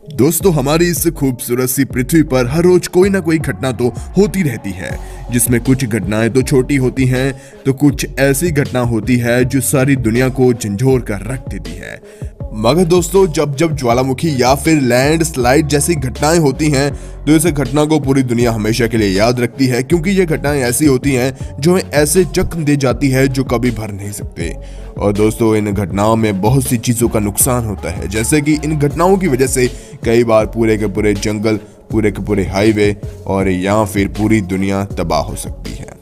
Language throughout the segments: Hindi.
दोस्तों, हमारी इस खूबसूरत सी पृथ्वी पर हर रोज कोई ना कोई घटना तो होती रहती है, जिसमें कुछ घटनाएं तो छोटी होती हैं तो कुछ ऐसी घटना होती है जो सारी दुनिया को झंझोर कर रख देती है। मगर दोस्तों, जब जब ज्वालामुखी या फिर लैंड स्लाइड जैसी घटनाएं होती हैं तो इस घटना को पूरी दुनिया हमेशा के लिए याद रखती है, क्योंकि ये घटनाएं ऐसी होती हैं जो हमें ऐसे जख्म दे जाती है जो कभी भर नहीं सकते। और दोस्तों, इन घटनाओं में बहुत सी चीजों का नुकसान होता है, जैसे कि इन घटनाओं की वजह से कई बार पूरे के पूरे जंगल, पूरे के पूरे हाईवे और या फिर पूरी दुनिया तबाह हो सकती है।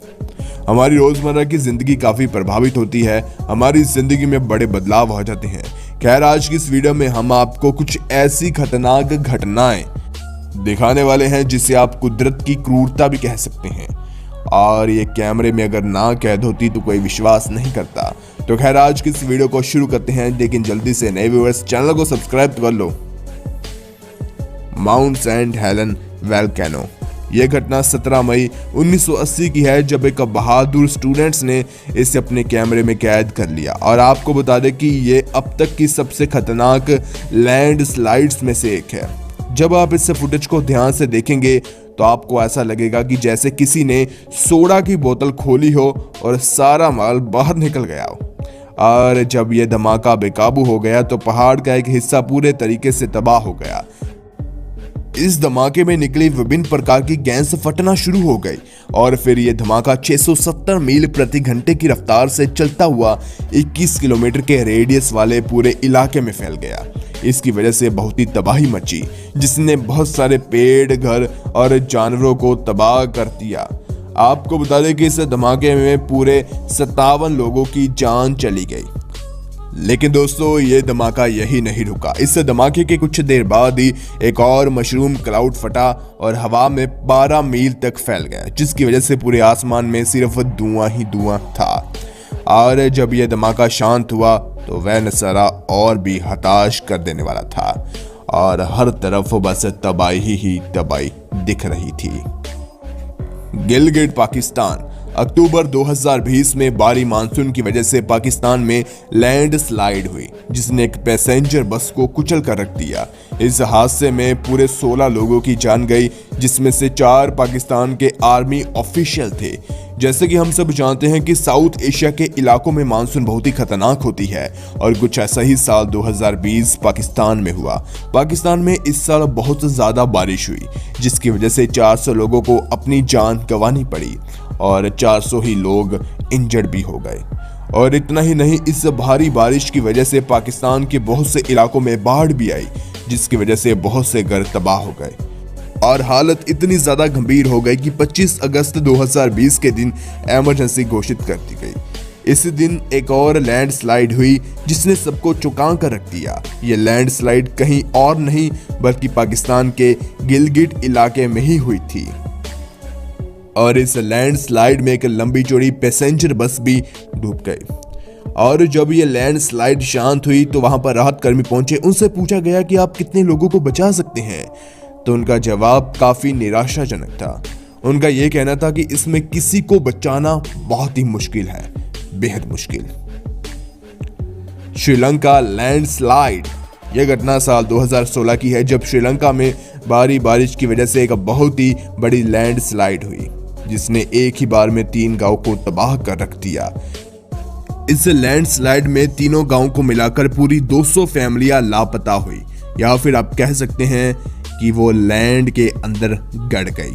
हमारी रोजमर्रा की जिंदगी काफी प्रभावित होती है, हमारी जिंदगी में बड़े बदलाव आ जाते हैं। खैर, आज की इस वीडियो में हम आपको कुछ ऐसी खतरनाक घटनाएं दिखाने वाले हैं जिसे आप कुदरत की क्रूरता भी कह सकते हैं, और ये कैमरे में अगर ना कैद होती तो कोई विश्वास नहीं करता। तो खैर, आज की इस वीडियो को शुरू करते हैं, लेकिन जल्दी से नए व्यूअर्स चैनल को सब्सक्राइब कर लो। Mount Saint Helen volcano. यह घटना 17 मई 1980 की है, जब एक बहादुर स्टूडेंट्स ने इसे अपने कैमरे में कैद कर लिया। और आपको बता दें कि ये अब तक की सबसे खतरनाक लैंड स्लाइड्स में से एक है। जब आप इस फुटेज को ध्यान से देखेंगे तो आपको ऐसा लगेगा कि जैसे किसी ने सोडा की बोतल खोली हो और सारा माल बाहर निकल गया हो। और जब यह धमाका बेकाबू हो गया तो पहाड़ का एक हिस्सा पूरे तरीके से तबाह हो गया। इस धमाके में निकली विभिन्न प्रकार की गैस फटना शुरू हो गई और फिर यह धमाका 670 मील प्रति घंटे की रफ्तार से चलता हुआ 21 किलोमीटर के रेडियस वाले पूरे इलाके में फैल गया। इसकी वजह से बहुत ही तबाही मची, जिसने बहुत सारे पेड़, घर और जानवरों को तबाह कर दिया। आपको बता दें कि इस धमाके में पूरे 57 लोगों की जान चली गई। लेकिन दोस्तों, ये धमाका यही नहीं रुका। इस धमाके के कुछ देर बाद ही एक और मशरूम क्लाउड फटा और हवा में 12 मील तक फैल गया, जिसकी वजह से पूरे आसमान में सिर्फ धुआं ही धुआं था। और जब यह धमाका शांत हुआ तो वह नजारा और भी हताश कर देने वाला था, और हर तरफ बस तबाही ही तबाही दिख रही थी। गिलगिट, पाकिस्तान। अक्टूबर 2020 में भारी मानसून की वजह से पाकिस्तान में लैंड स्लाइड हुई, जिसने एक पैसेंजर बस को कुचल कर रख दिया। इस हादसे में पूरे 16 लोगों की जान गई, जिसमें से 4 पाकिस्तान के आर्मी ऑफिशियल थे। जैसे कि हम सब जानते हैं कि साउथ एशिया के इलाकों में मानसून बहुत ही खतरनाक होती है, और कुछ ऐसा ही साल 2020 पाकिस्तान में हुआ। पाकिस्तान में इस साल बहुत ज्यादा बारिश हुई, जिसकी वजह से 400 लोगों को अपनी जान गंवानी पड़ी और 400 ही लोग इंजर्ड भी हो गए। और इतना ही नहीं, इस भारी बारिश की वजह से पाकिस्तान के बहुत से इलाकों में बाढ़ भी आई, जिसकी वजह से बहुत से घर तबाह हो गए और हालत इतनी ज्यादा गंभीर हो गई कि 25 अगस्त 2020 के दिन इमरजेंसी घोषित कर दी गई। इस दिन एक और लैंड स्लाइड हुई, जिसने सबको चौंका कर रख दिया। यह लैंड स्लाइड कहीं और नहीं बल्कि पाकिस्तान के गिलगिट इलाके में ही हुई थी। और इस लैंड स्लाइड में एक लंबी चौड़ी पैसेंजर बस भी डूब गई। और जब ये लैंड स्लाइड शांत हुई तो वहां पर राहत कर्मी पहुंचे। उनसे पूछा गया कि आप कितने लोगों को बचा सकते हैं, तो उनका जवाब काफी निराशाजनक था। उनका यह कहना था कि इसमें किसी को बचाना बहुत ही मुश्किल है, बेहद मुश्किल। Sri Lanka land slide. यह घटना साल 2016 की है, जब श्रीलंका में भारी बारिश की वजह से एक बहुत ही बड़ी लैंड स्लाइड हुई, जिसने एक ही बार में 3 गांव को तबाह कर रख दिया। इस लैंड स्लाइड में तीनों गांव को मिलाकर पूरी 200 फैमिलियां लापता हुई, या फिर आप कह सकते हैं कि वो लैंड के अंदर गड़ गई।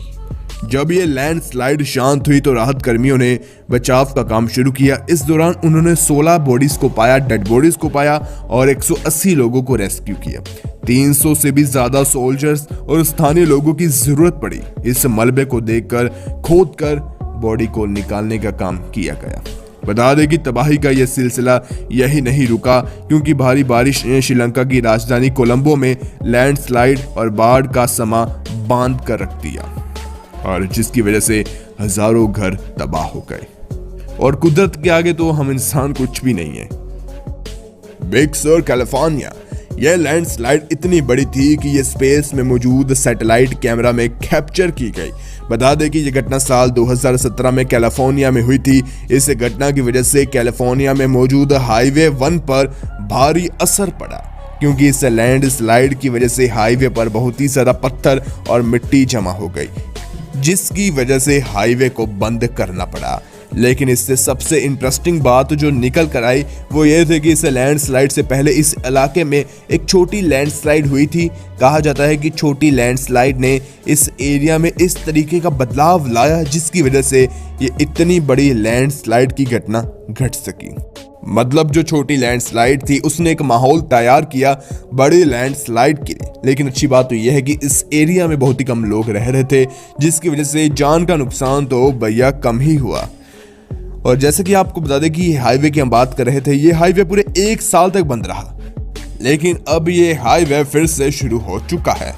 जब ये लैंड स्लाइड शांत हुई तो राहत कर्मियों ने बचाव का काम शुरू किया। इस दौरान उन्होंने 16 बॉडीज को पाया, डेड बॉडीज को पाया और 180 लोगों को रेस्क्यू किया। 300 से भी ज्यादा सोल्जर्स और स्थानीय लोगों की जरूरत पड़ी। इस मलबे को देखकर खोदकर बॉडी को निकालने का काम किया गया। बता दें कि तबाही का यह सिलसिला यही नहीं रुका, क्योंकि भारी बारिश ने श्रीलंका की राजधानी कोलंबो में लैंडस्लाइड और बाढ़ का समा बांध कर रख दिया, और जिसकी वजह से हजारों घर तबाह हो गए। और कुदरत के आगे तो हम इंसान कुछ भी नहीं है। Big sur, California. यह लैंडस्लाइड इतनी बड़ी थी कि यह स्पेस में मौजूद सैटेलाइट कैमरा में कैप्चर की गई। बता दें कि यह घटना साल 2017 में कैलिफोर्निया में हुई थी। इस घटना की वजह से कैलिफोर्निया में मौजूद हाईवे 1 पर भारी असर पड़ा। क्योंकि इस लैंडस्लाइड की वजह से हाईवे पर बहुत ही ज्यादा पत्थर और मिट्टी जमा हो गई, जिसकी वजह से हाईवे को बंद करना पड़ा। लेकिन इससे सबसे इंटरेस्टिंग बात जो निकल कर आई वो ये थी कि इस लैंडस्लाइड से पहले इस इलाके में एक छोटी लैंडस्लाइड हुई थी। कहा जाता है कि छोटी लैंडस्लाइड ने इस एरिया में इस तरीके का बदलाव लाया जिसकी वजह से ये इतनी बड़ी लैंडस्लाइड की घटना घट सकी। मतलब जो छोटी लैंडस्लाइड थी उसने एक माहौल तैयार किया बड़ी लैंडस्लाइड के लिए। लेकिन अच्छी बात तो यह है कि इस एरिया में बहुत ही कम लोग रह रहे थे, जिसकी वजह से जान का नुकसान तो भैया कम ही हुआ। और जैसे कि आपको बता दें कि हाईवे की हम बात कर रहे थे, ये हाईवे पूरे 1 साल तक बंद रहा, लेकिन अब ये हाईवे फिर से शुरू हो चुका है।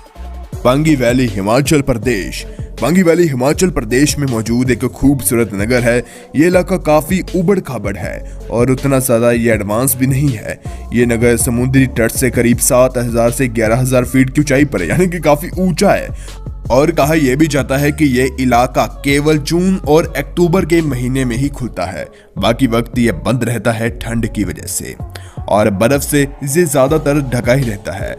पंगी वैली हिमाचल प्रदेश। पंगी वैली हिमाचल प्रदेश में मौजूद एक खूबसूरत नगर है। ये इलाका काफी उबड़ खाबड़ है और उतना ज्यादा ये एडवांस भी नहीं है। ये नगर समुद्री तट से करीब 7,000 से 11,000 फीट की ऊंचाई पर है, यानी कि काफी ऊंचा है। और कहा यह भी जाता है कि यह इलाका केवल जून और अक्टूबर के महीने में ही खुलता है, बाकी वक्त यह बंद रहता है ठंड की वजह से, और बर्फ से इसे ज्यादातर ढका ही रहता है।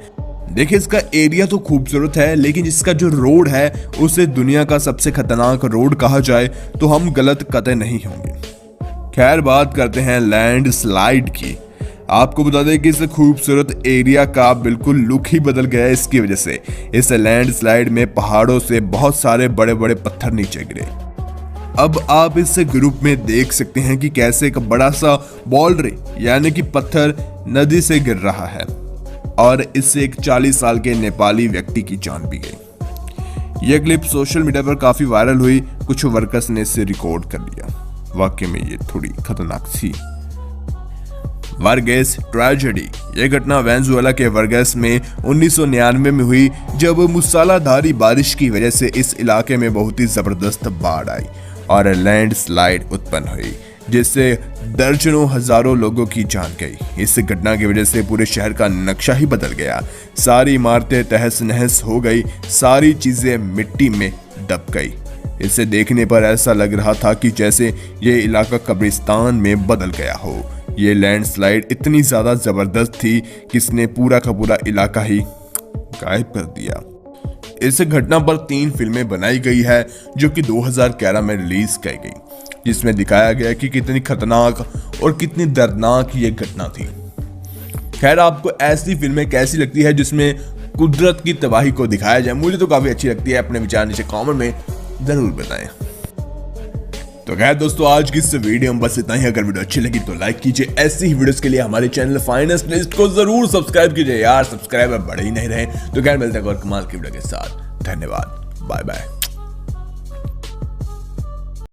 देखिए इसका एरिया तो खूबसूरत है, लेकिन इसका जो रोड है उसे दुनिया का सबसे खतरनाक रोड कहा जाए तो हम गलत कतई नहीं होंगे। खैर बात करते हैं लैंडस्लाइड की। आपको बता दें कि इस खूबसूरत एरिया का बिल्कुल लुक ही बदल गया है इसकी वजह से। इस लैंडस्लाइड में पहाड़ों से बहुत सारे बड़े बड़े पत्थर नीचे गिरे। अब आप इस ग्रुप में देख सकते हैं कि कैसे एक बड़ा सा बॉल्डर यानी कि पत्थर नदी से गिर रहा है और इससे एक 40 साल के नेपाली व्यक्ति की जान भी गई। यह क्लिप सोशल मीडिया पर काफी वायरल हुई। कुछ वर्कर्स ने इसे रिकॉर्ड कर लिया। वाकई में ये थोड़ी खतरनाक थी। वर्गेस ट्रेजेडी। यह घटना वेनेजुएला के वर्गेस में 1999 में हुई, जब मूसलाधारी बारिश की वजह से इस इलाके में बहुत ही जबरदस्त बाढ़ आई और लैंडस्लाइड उत्पन्न हुई, जिससे दर्जनों हजारों लोगों की जान गई। इस घटना की वजह से पूरे शहर का नक्शा ही बदल गया। सारी इमारतें तहस नहस हो गई, सारी चीजें मिट्टी में दब गई। इसे देखने पर ऐसा लग रहा था कि जैसे ये इलाका कब्रिस्तान में बदल गया हो। ये लैंडस्लाइड इतनी ज्यादा जबरदस्त थी कि इसने पूरा का पूरा इलाका ही गायब कर दिया। इस घटना पर 3 फिल्में बनाई गई है जो कि 2011 में रिलीज की गई, जिसमें दिखाया गया कि कितनी खतरनाक और कितनी दर्दनाक ये घटना थी। खैर आपको ऐसी फिल्में कैसी लगती है जिसमें कुदरत की तबाही को दिखाया जाए? मुझे तो काफी अच्छी लगती है। अपने विचार नीचे कमेंट में जरूर बताएं। तो खैर दोस्तों आज की इस वीडियो में बस इतना ही। अगर वीडियो अच्छी लगी तो लाइक कीजिए। ऐसी ही वीडियोस के लिए हमारे चैनल फाइनेंस लिस्ट को जरूर सब्सक्राइब कीजिए यार, सब्सक्राइबर बढ़े ही नहीं रहे। तो खैर मिलते हैं और कमाल की वीडियो के साथ। धन्यवाद, बाय बाय।